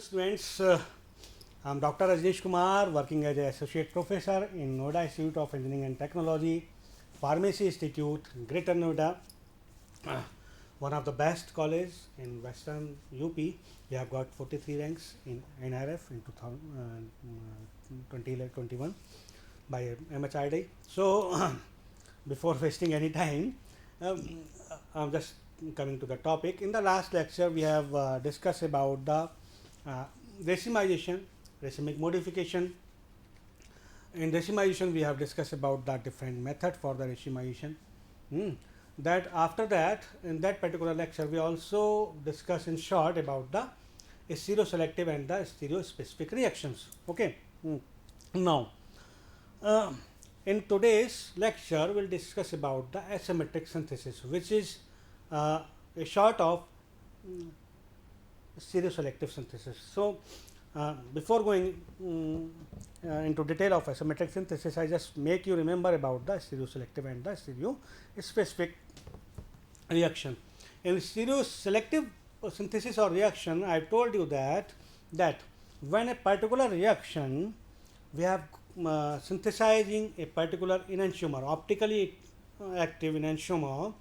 students, I'm Dr. Rajneesh Kumar, working as an associate professor in Noida Institute of Engineering and Technology, Pharmacy Institute, Greater Noida, one of the best college in Western UP. We have got 43 ranks in NRF in 2021 by MHRD. So, before wasting any time, I'm just coming to the topic. In the last lecture, we have discussed about the uh, racemization, racemic modification. In racemization, we have discussed about the different method for the racemization. That after that, in that particular lecture, we also discuss in short about the stereoselective and the stereospecific reactions. Okay. Now, uh, in today's lecture, we'll discuss about the asymmetric synthesis, which is a short of stereoselective synthesis. So, before going into detail of asymmetric synthesis, I just make you remember about the stereoselective and the stereospecific reaction. In stereoselective synthesis or reaction, I told you that when a particular reaction we have synthesizing a particular enantiomer, optically active enantiomer,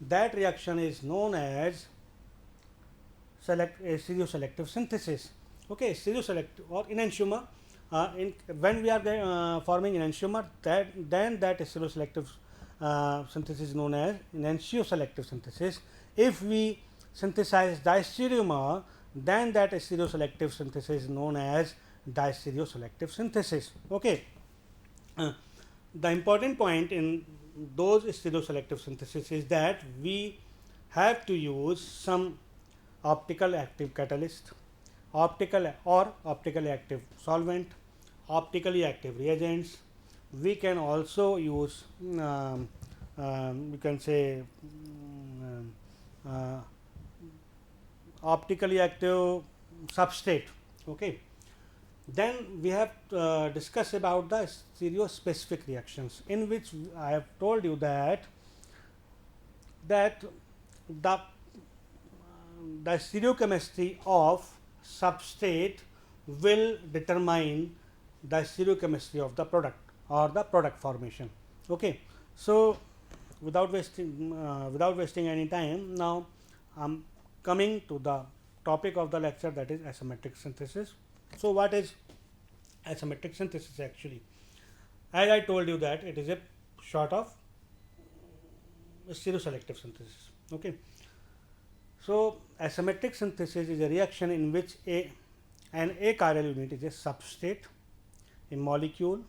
that reaction is known as stereoselective synthesis. Okay, stereoselective or enantiomer. When we are forming enantiomer, then that stereoselective synthesis is known as enantioselective synthesis. If we synthesize diastereomer, then that stereoselective synthesis is known as diastereoselective synthesis. Okay. The important point in those stereoselective synthesis is that we have to use some optical active catalyst, optically active solvent, optically active reagents. We can also use you can say optically active substrate. Okay. Then we have discussed about the stereospecific reactions, in which I have told you that the stereochemistry of substrate will determine the stereochemistry of the product or the product formation. Okay. So, without wasting any time, now I'm coming to the topic of the lecture, that is asymmetric synthesis. So, what is asymmetric synthesis actually? As I told you that it is a short of stereoselective synthesis. Okay. So, asymmetric synthesis is a reaction in which an achiral unit is a substrate, a molecule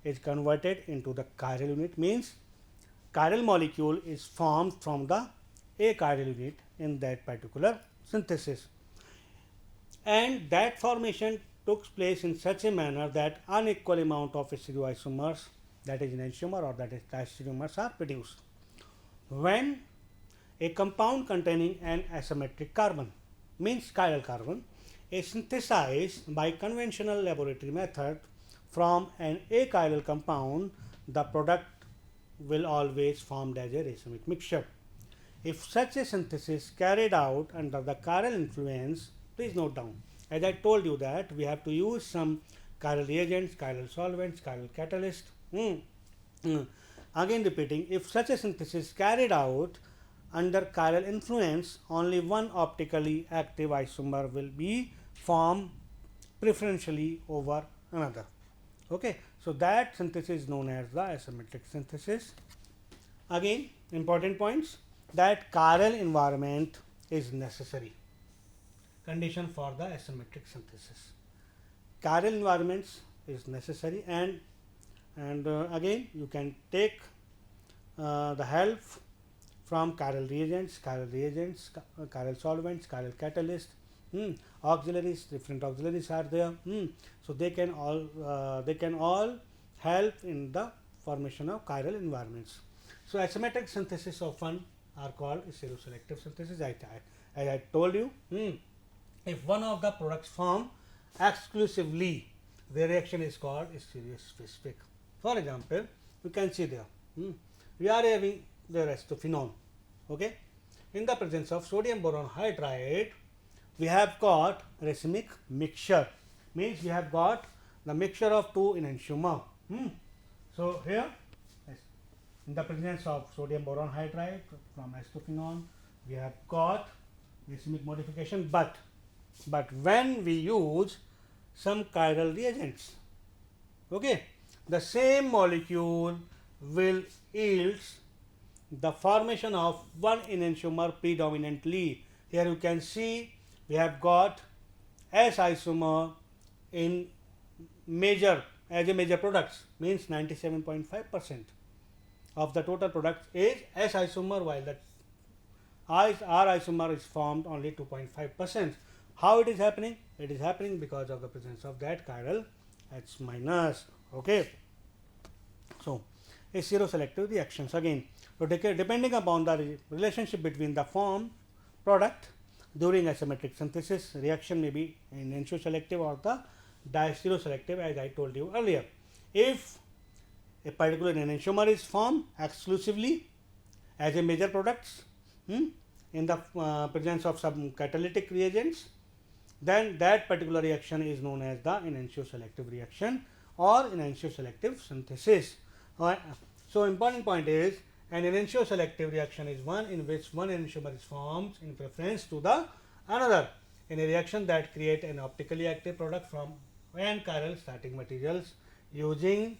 is converted into the chiral unit, means chiral molecule is formed from the achiral unit in that particular synthesis, and that formation took place in such a manner that unequal amount of stereoisomers, that is enantiomer or that is diastereomers, are produced. When a compound containing an asymmetric carbon, means chiral carbon, is synthesized by conventional laboratory method from an achiral compound, the product will always formed as a racemic mixture. If such a synthesis carried out under the chiral influence, please note down, as I told you that we have to use some chiral reagents, chiral solvents, chiral catalyst. Again repeating, if such a synthesis carried out under chiral influence, only one optically active isomer will be formed preferentially over another. Okay. So, that synthesis is known as the asymmetric synthesis. Again, important points, that chiral environment is necessary condition for the asymmetric synthesis. Chiral environments is necessary, and again you can take the help from chiral reagents, chiral solvents, chiral catalyst, auxiliaries, different auxiliaries are there. So, they can all help in the formation of chiral environments. So, asymmetric synthesis often are called stereoselective synthesis. As I told you, if one of the products form exclusively, the reaction is called stereospecific. For example, you can see there, we are having the acetophenone. Okay. In the presence of sodium boron hydride, we have got racemic mixture, means we have got the mixture of two enantiomer. So here, in the presence of sodium boron hydride from acetophenone, we have got racemic modification, but when we use some chiral reagents, okay, the same molecule will yields the formation of one enantiomer predominantly. Here you can see we have got S isomer in major, as a major products, means 97.5% of the total product is S isomer, while the R isomer is formed only 2.5%. How it is happening? It is happening because of the presence of that chiral H minus. Okay. So, a seroselective reactions again. So, depending upon the relationship between the formed product during asymmetric synthesis, reaction may be enantioselective or the diastereoselective, as I told you earlier. If a particular enantiomer is formed exclusively as a major products in the presence of some catalytic reagents, then that particular reaction is known as the enantioselective reaction or enantioselective synthesis. So, important point is an enantioselective reaction is one in which one enantiomer is formed in preference to the another in a reaction that create an optically active product from n chiral starting materials using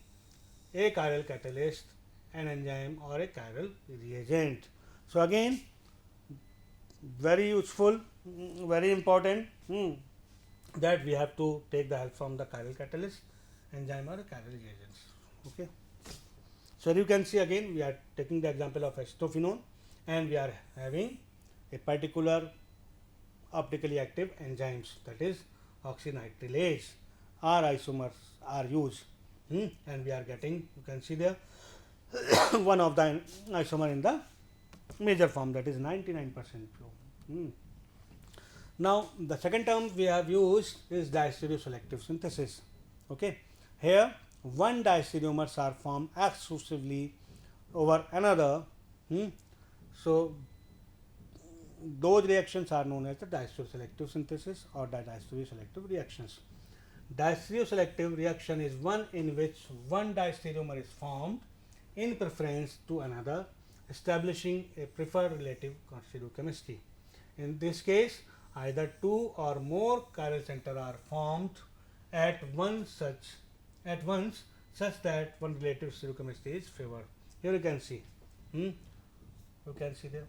a chiral catalyst, an enzyme or a chiral reagent. So, again very useful, very important that we have to take the help from the chiral catalyst, enzyme or chiral reagents. Okay. So, you can see again we are taking the example of acetophenone and we are having a particular optically active enzymes, that is oxynitrilase. R isomers are used and we are getting, you can see there one of the isomer in the major form, that is 99% pure. Now, the second term we have used is diastereoselective synthesis. Okay. Here one diastereomers are formed exclusively over another. So, those reactions are known as the diastereoselective synthesis or diastereoselective reactions. Diastereoselective reaction is one in which one diastereomer is formed in preference to another, establishing a preferred relative stereochemistry. In this case, either two or more chiral center are formed at once such that one relative stereochemistry is favored. Here you can see, you can see there,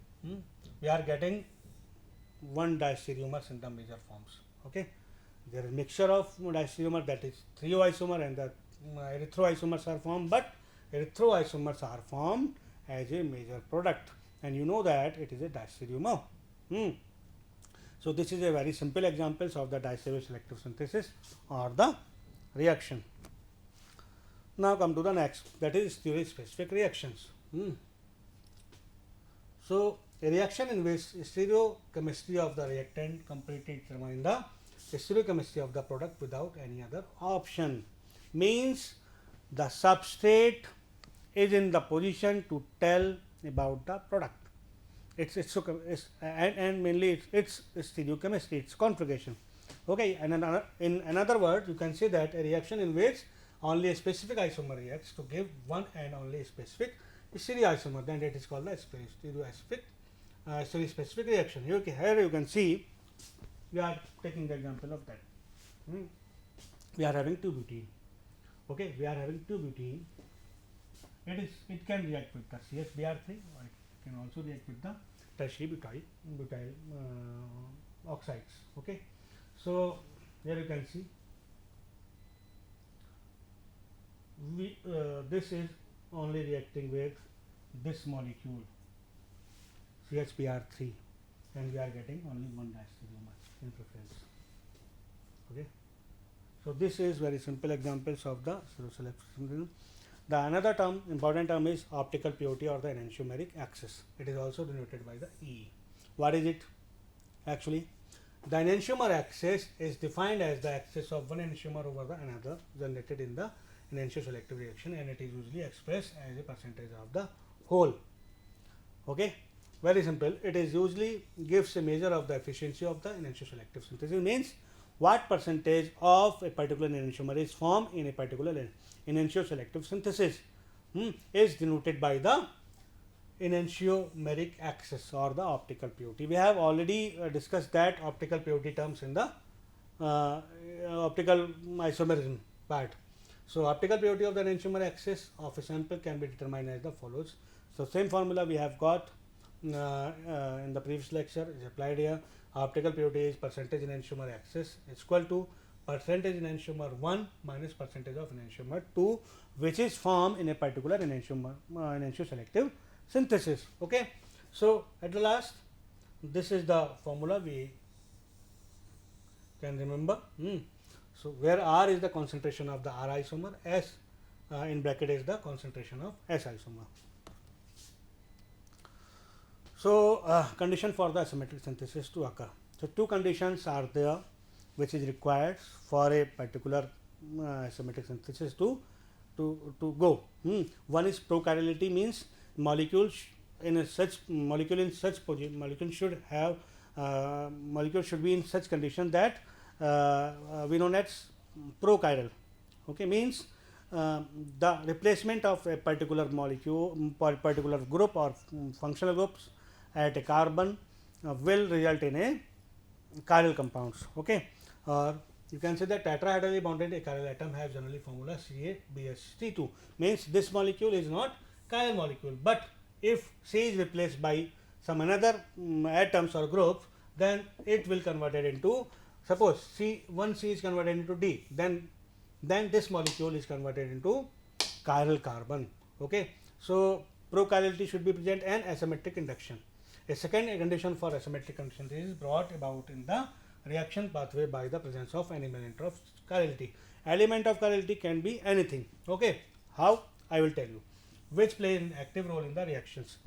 we are getting one diastereomers in the major forms. Okay, there is mixture of diastereomer, that is thioisomer, and the erythroisomers are formed, but erythroisomers are formed as a major product, and you know that it is a diastereomer. So, this is a very simple examples of the diastereoselective synthesis or the reaction. Now, come to the next, that is stereospecific reactions. So, a reaction in which stereochemistry of the reactant completely determine the stereochemistry of the product without any other option, means the substrate is in the position to tell about the product. And mainly it's stereochemistry, its configuration. Okay, and in another word, you can say that a reaction in which only a specific isomer reacts to give one and only a specific stereoisomer, then it is called the stereospecific reaction. Here you can see we are taking the example of that. We are having 2-butene. Okay, we are having 2-butene. It can react with the CSBr3 or it can also react with the tertiary butyl oxides. Okay, so here you can see this is only reacting with this molecule CHBr3 and we are getting only one diastereomer in preference. Okay, so this is very simple examples of the stereoselective. The another term, important term, is optical purity or the enantiomeric axis. It is also denoted by the E. What is it? Actually, the enantiomer axis is defined as the axis of one enantiomer over the another generated in the enantioselective reaction, and it is usually expressed as a percentage of the whole. Okay, very simple. It is usually gives a measure of the efficiency of the enantioselective synthesis. Means what percentage of a particular enantiomer is formed in a particular enantioselective synthesis is denoted by the enantiomeric axis or the optical purity. We have already discussed that optical purity terms in the optical isomerism part. So, optical purity of the enantiomer axis of a sample can be determined as the follows. So, same formula we have got in the previous lecture is applied here. Optical purity is percentage enantiomer axis is equal to percentage enantiomer 1 minus percentage of enantiomer 2, which is formed in a particular enantioselective synthesis. Okay. So, at the last, this is the formula we can remember. So, where R is the concentration of the R isomer, S in bracket is the concentration of S isomer. So, condition for the asymmetric synthesis to occur. So, two conditions are there which is required for a particular asymmetric synthesis to go. One is prochirality, means molecule in such position, molecule should be in such condition that we know as prochiral. Okay, means the replacement of a particular molecule, particular group or functional groups at a carbon will result in a chiral compounds. Okay, or you can say that tetrahedrally bonded achiral atom has generally formula CaBH3 means this molecule is not chiral molecule, but if C is replaced by some another atoms or groups, then it will converted into, suppose one C is converted into D, then this molecule is converted into chiral carbon. Okay, so prochirality should be present and asymmetric induction. A second condition for asymmetric condition is brought about in the reaction pathway by the presence of an element of chirality. Element of chirality can be anything. Okay, how? I will tell you. Which play an active role in the reactions.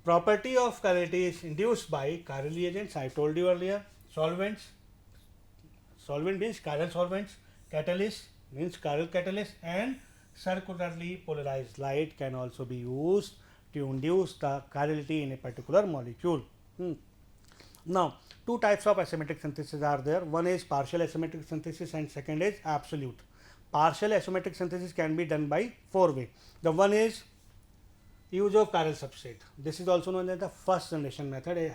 Property of chirality is induced by chiral reagents. I told you earlier. Solvents. Solvent means chiral solvents. Catalyst means chiral catalyst, and circularly polarized light can also be used to induce the chirality in a particular molecule. Now, two types of asymmetric synthesis are there. One is partial asymmetric synthesis and second is absolute. Partial asymmetric synthesis can be done by four ways. The one is use of chiral substrate. This is also known as the first generation method.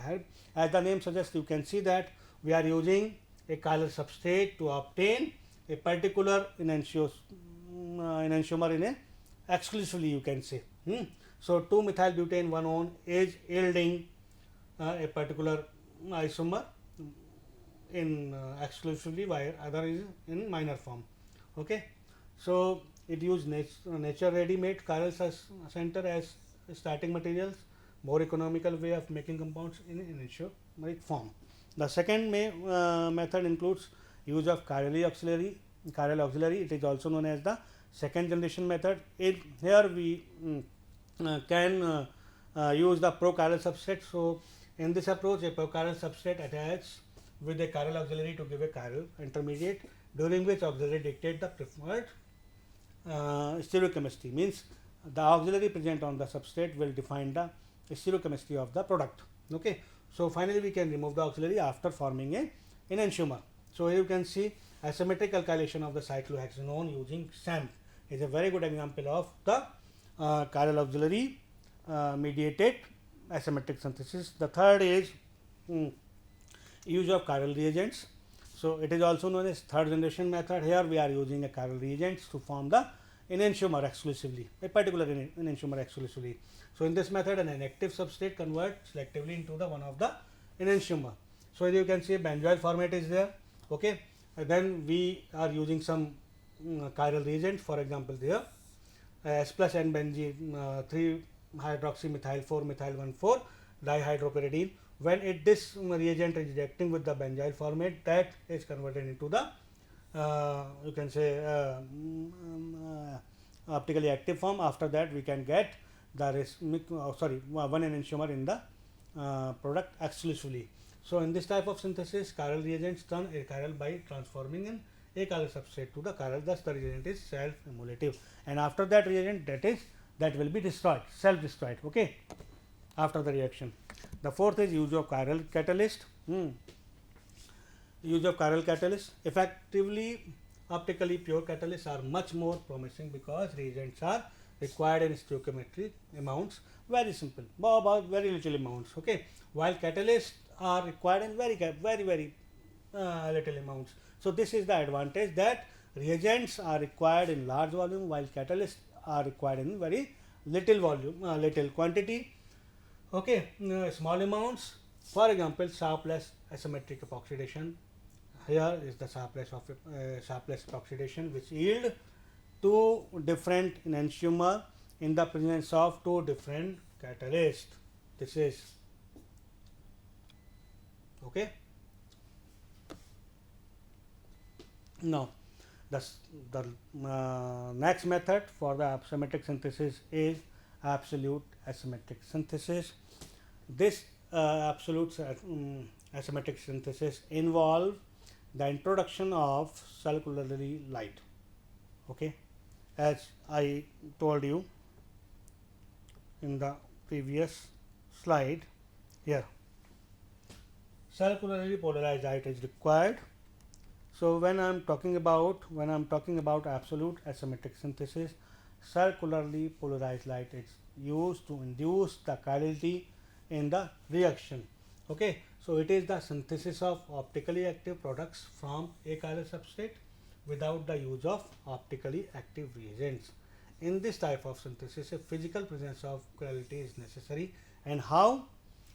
As the name suggests, you can see that we are using a chiral substrate to obtain a particular enantiomer in a exclusively, you can say. So, 2-methylbutane 1-one is yielding a particular isomer in exclusively, while other is in minor form. Okay. So, it used nature ready made chiral center as starting materials, more economical way of making compounds in enantiomeric form. The second method includes use of chiral auxiliary. It is also known as the second generation method. Here we can use the prochiral substrate. So, in this approach, a prochiral substrate attaches with a chiral auxiliary to give a chiral intermediate, during which auxiliary dictate the preferred stereochemistry. Means the auxiliary present on the substrate will define the stereochemistry of the product. Okay. So, finally, we can remove the auxiliary after forming a enantiomer. So, here you can see asymmetric alkylation of the cyclohexanone using SAMP is a very good example of the chiral auxiliary mediated asymmetric synthesis. The third is use of chiral reagents. So, it is also known as third generation method. Here we are using a chiral reagents to form the enantiomer exclusively, a particular enantiomer exclusively. So, in this method, an inactive substrate converts selectively into the one of the enantiomer. So, as you can see, benzoyl format is there. Okay. And then we are using some chiral reagent, for example, there S plus N benzene 3 hydroxymethyl 4 methyl 1,4 dihydropyridine. When this reagent is reacting with the benzyl format, that is converted into the you can say optically active form. After that, we can get the one enantiomer in the product exclusively. So, in this type of synthesis, chiral reagents turn a chiral by transforming in a chiral substrate to the chiral. Thus, the reagent is self-emulative, and after that reagent, that will be destroyed, self-destroyed. Okay. after the reaction. The fourth is use of chiral catalyst. Use of chiral catalyst. Effectively, optically pure catalysts are much more promising because reagents are required in stoichiometric amounts, very simple, about very little amounts. Okay, while catalysts are required in very little amounts. So this is the advantage, that reagents are required in large volume while catalysts are required in very little volume, little quantity. Okay, small amounts. For example, sharpless asymmetric epoxidation. Here is the sharpless epoxidation, which yield two different enantiomer in the presence of two different catalysts. This is okay. Now, the next method for the asymmetric synthesis is absolute asymmetric synthesis. This absolute asymmetric synthesis involve the introduction of circularly light. Okay, as I told you in the previous slide, here circularly polarized light is required. So when I am talking about absolute asymmetric synthesis, circularly polarized light is used to induce the chirality in the reaction. Okay, so it is the synthesis of optically active products from a chiral substrate without the use of optically active reagents. In this type of synthesis, a physical presence of chirality is necessary. And how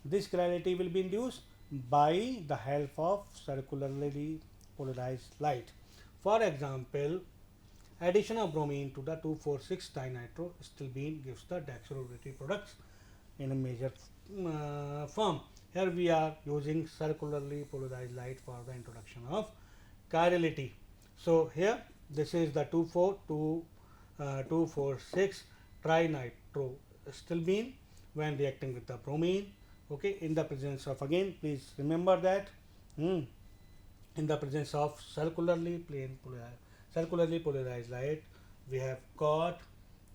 this chirality will be induced? By the help of circularly polarized light. For example, addition of bromine to the 2,4,6 dinitro-stilbene gives the dextrorotary products in a major form. Here we are using circularly polarized light for the introduction of chirality. So here this is the 2,4,6 trinitrostilbene when reacting with the bromine. Okay, in the presence of, again please remember that in the presence of circularly polarized light, we have got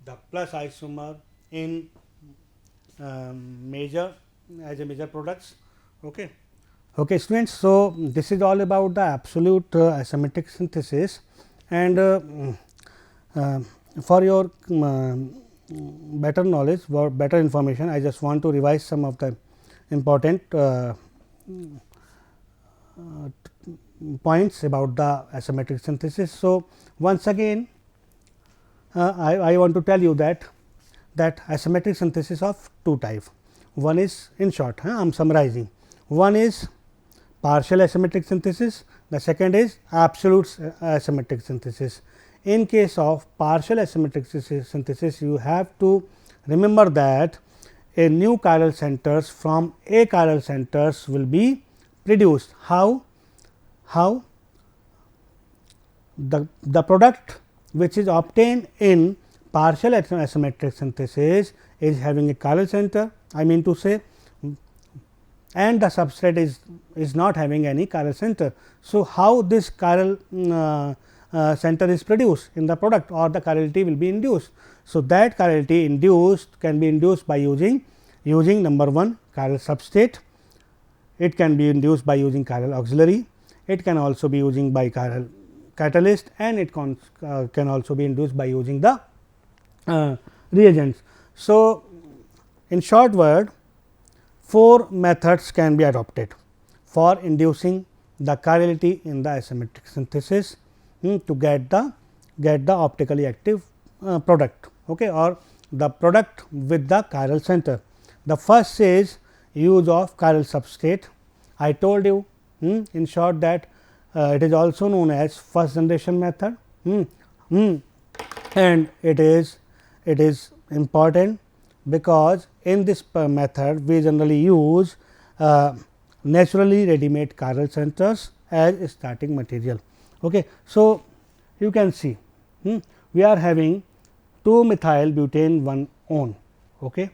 the plus isomer in major products. Okay. Okay, students. So this is all about the absolute asymmetric synthesis, and for your better knowledge, for better information, I just want to revise some of the important points about the asymmetric synthesis. So once again, I want to tell you that asymmetric synthesis of two types. One is, in short, I am summarizing. One is partial asymmetric synthesis. The second is absolute asymmetric synthesis. In case of partial asymmetric synthesis, you have to remember that a new chiral centers from a chiral centers will be produced. How? The product which is obtained in partial asymmetric synthesis is having a chiral center, I mean to say, and the substrate is not having any chiral center. So, how this chiral center is produced in the product, or the chirality will be induced. So, that chirality can be induced by using number one, chiral substrate. It can be induced by using chiral auxiliary. It can also be using by chiral catalyst, and it can also be induced by using the reagents. So, in short word, four methods can be adopted for inducing the chirality in the asymmetric synthesis to get the optically active product, okay, or the product with the chiral center. The first is use of chiral substrate. I told you in short that it is also known as first generation method, and it is important because in this method we generally use naturally ready made chiral centers as starting material. Okay. So, you can see we are having 2-methyl-butane 1-one. Okay.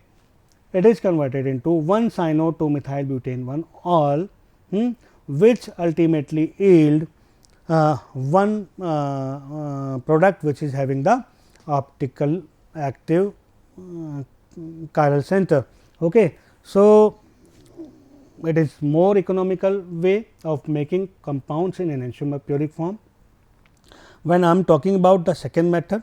It is converted into 1-cyano-2-methyl-butane 1-all, which ultimately yield one product which is having the optical active chiral center. Okay. So, it is more economical way of making compounds in enantiomer puric form. When I am talking about the second method,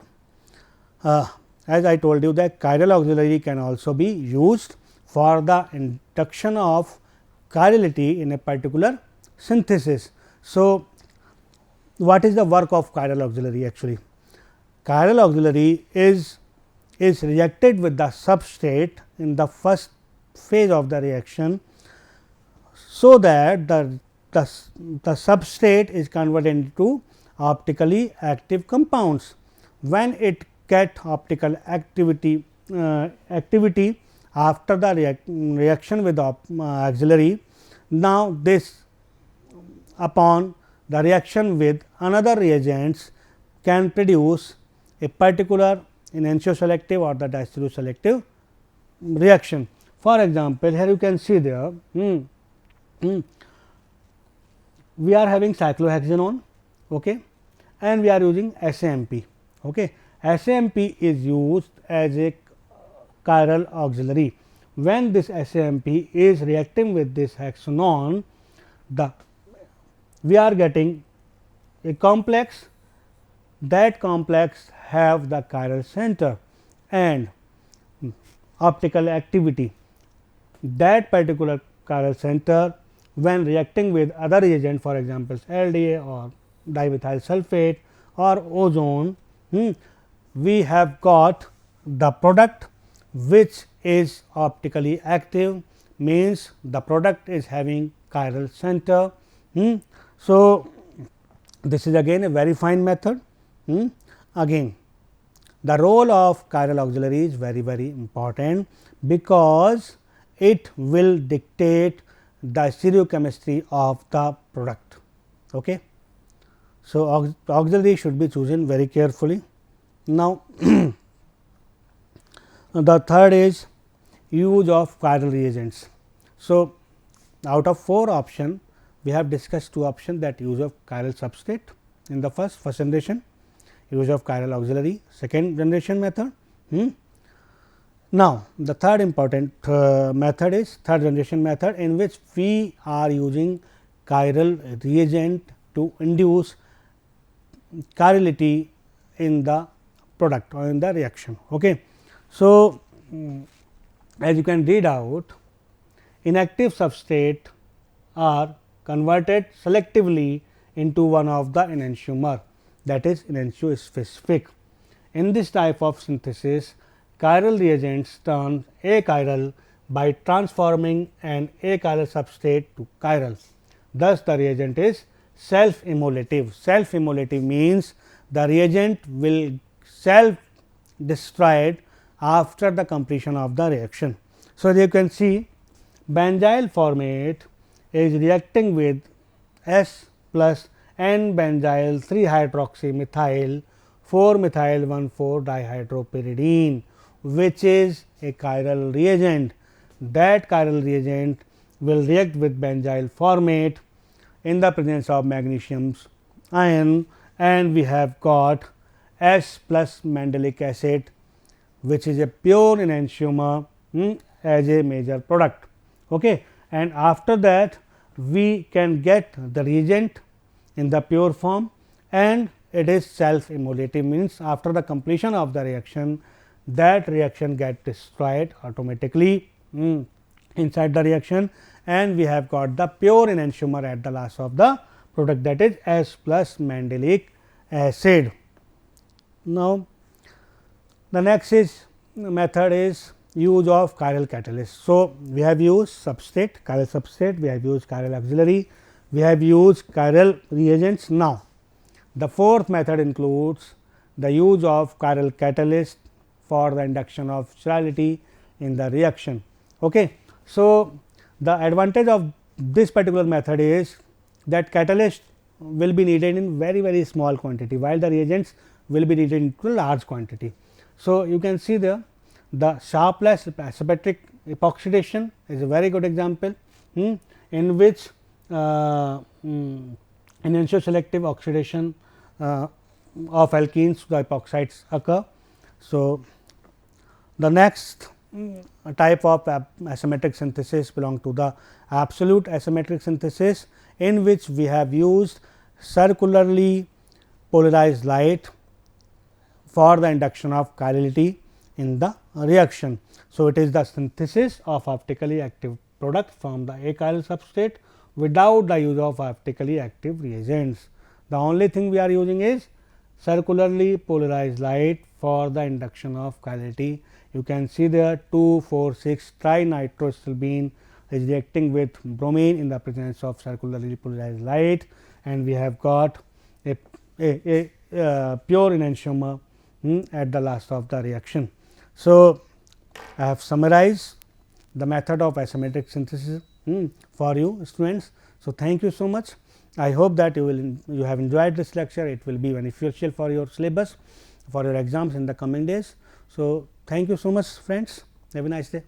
as I told you that chiral auxiliary can also be used for the induction of chirality in a particular synthesis. So, what is the work of chiral auxiliary actually? Chiral auxiliary is reacted with the substrate in the first phase of the reaction, so that the substrate is converted into optically active compounds. When it get optical activity after the reaction with auxiliary, now this upon the reaction with another reagents can produce a particular enantioselective or the diastereoselective reaction. For example, here you can see there we are having cyclohexanone, okay, and we are using SAMP. Okay. SAMP is used as a chiral auxiliary. When this SAMP is reacting with this hexanone, we are getting a complex, that complex have the chiral center and optical activity. That particular chiral center when reacting with other reagent, for example, LDA or dimethyl sulfate or ozone, we have got the product which is optically active, means the product is having chiral center. So, this is again a very fine method. Again, the role of chiral auxiliary is very important, because it will dictate the stereochemistry of the product. Okay. So, auxiliary should be chosen very carefully. Now, the third is use of chiral reagents. So, out of 4 options, we have discussed 2 options, that use of chiral substrate in the first generation, use of chiral auxiliary second generation method. Now, the third important method is third generation method, in which we are using chiral reagent to induce chirality in the product or in the reaction. Okay. So, as you can read out, inactive substrate are converted selectively into one of the enantiomer, that is enantiospecific. In this type of synthesis, chiral reagents turn achiral by transforming an achiral substrate to chiral. Thus, the reagent is self emulative. Self emulative means the reagent will self destroyed after the completion of the reaction. So, you can see benzyl formate is reacting with S plus N benzyl 3 hydroxy methyl 4 methyl 1,4 dihydropyridine, which is a chiral reagent. That chiral reagent will react with benzyl formate in the presence of magnesium ion, and we have got S plus mandelic acid, which is a pure enantiomer as a major product. Okay. And after that, we can get the reagent in the pure form, and it is self emulative, means after the completion of the reaction, that reaction get destroyed automatically inside the reaction, and we have got the pure enantiomer at the last of the product, that is S plus mandelic acid. Now, the next method is use of chiral catalyst. So, we have used substrate, chiral substrate, we have used chiral auxiliary, we have used chiral reagents. Now, the fourth method includes the use of chiral catalyst for the induction of chirality in the reaction. Okay. So, the advantage of this particular method is that catalyst will be needed in very small quantity, while the reagents will be needed in large quantity. So, you can see there the Sharpless asymmetric epoxidation is a very good example, in which enantioselective oxidation of alkenes to the epoxides occur. So, the next type of asymmetric synthesis belong to the absolute asymmetric synthesis, in which we have used circularly polarized light for the induction of chirality in the reaction. So, it is the synthesis of optically active product from the achiral substrate without the use of optically active reagents. The only thing we are using is circularly polarized light for the induction of chirality. You can see there 2,4,6 trinitrosylbene is reacting with bromine in the presence of circularly polarized light, and we have got a pure enantiomer at the last of the reaction. So, I have summarized the method of asymmetric synthesis for you students. So, thank you so much. I hope that you have enjoyed this lecture. It will be beneficial for your syllabus, for your exams in the coming days. So, thank you so much friends. Have a nice day.